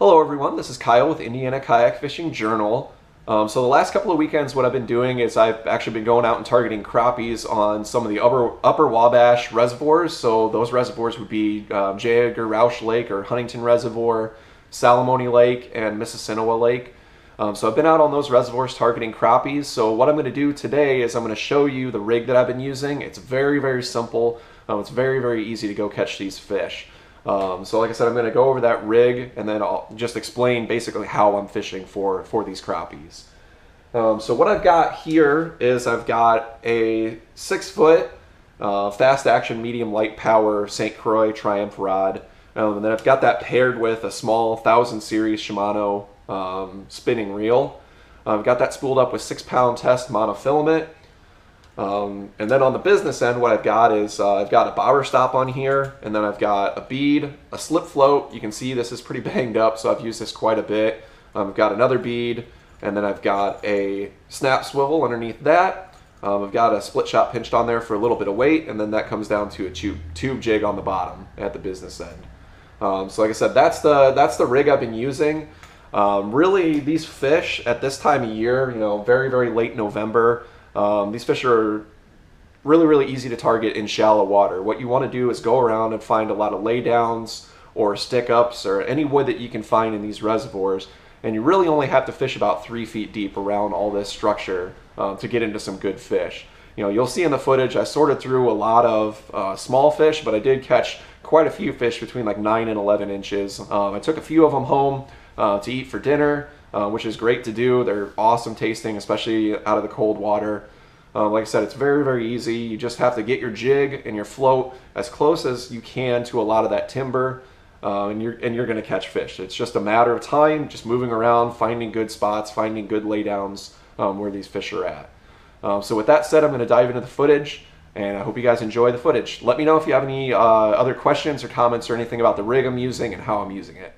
Hello everyone, this is Kyle with Indiana Kayak Fishing Journal. So the last couple of weekends what I've been doing is I've actually been going out and targeting crappies on some of the upper Wabash reservoirs. So those reservoirs would be Jag or Roush Lake or Huntington Reservoir, Salamonie Lake, and Mississinawa Lake. So I've been out on those reservoirs targeting crappies. So what I'm going to do today is I'm going to show you the rig that I've been using. It's very, very simple. It's very, very easy to go catch these fish. So like I said, I'm going to go over that rig and then I'll just explain basically how I'm fishing for these crappies. So what I've got here is I've got a 6-foot fast action medium light power St. Croix Triumph rod. And then I've got that paired with a small 1000 series Shimano spinning reel. I've got that spooled up with 6-pound test monofilament. And then on the business end, what I've got is I've got a bobber stop on here, and then I've got a bead, a slip float. You can see this is pretty banged up, so I've used this quite a bit. I've got another bead, and then I've got a snap swivel underneath that. I've got a split shot pinched on there for a little bit of weight, and then that comes down to a tube jig on the bottom at the business end. So like I said, that's the rig I've been using. Really, these fish at this time of year, very, very late November, these fish are really, really easy to target in shallow water. What you want to do is go around and find a lot of laydowns or stick-ups or any wood that you can find in these reservoirs. And you really only have to fish about 3 feet deep around all this structure to get into some good fish. You'll see in the footage I sorted through a lot of small fish, but I did catch quite a few fish between like 9 and 11 inches. I took a few of them home to eat for dinner. Which is great to do. They're awesome tasting, especially out of the cold water. Like I said, it's very, very easy. You just have to get your jig and your float as close as you can to a lot of that timber, and you're going to catch fish. It's just a matter of time, just moving around, finding good spots, finding good laydowns where these fish are at. So with that said, I'm going to dive into the footage, and I hope you guys enjoy the footage. Let me know if you have any other questions or comments or anything about the rig I'm using and how I'm using it.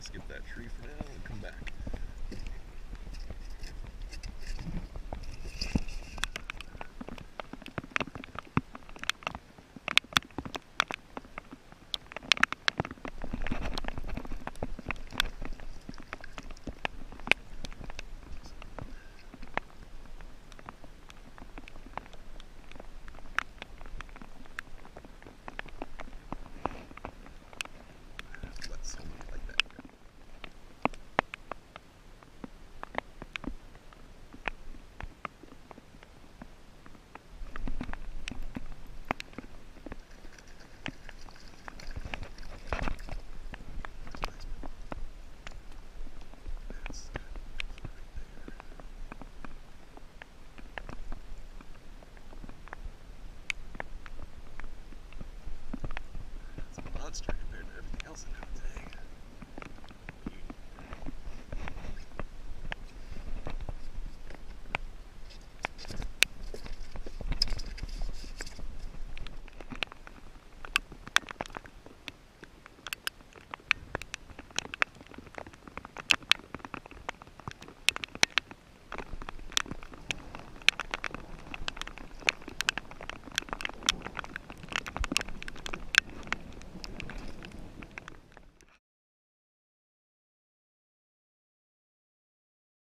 skip that tree for now.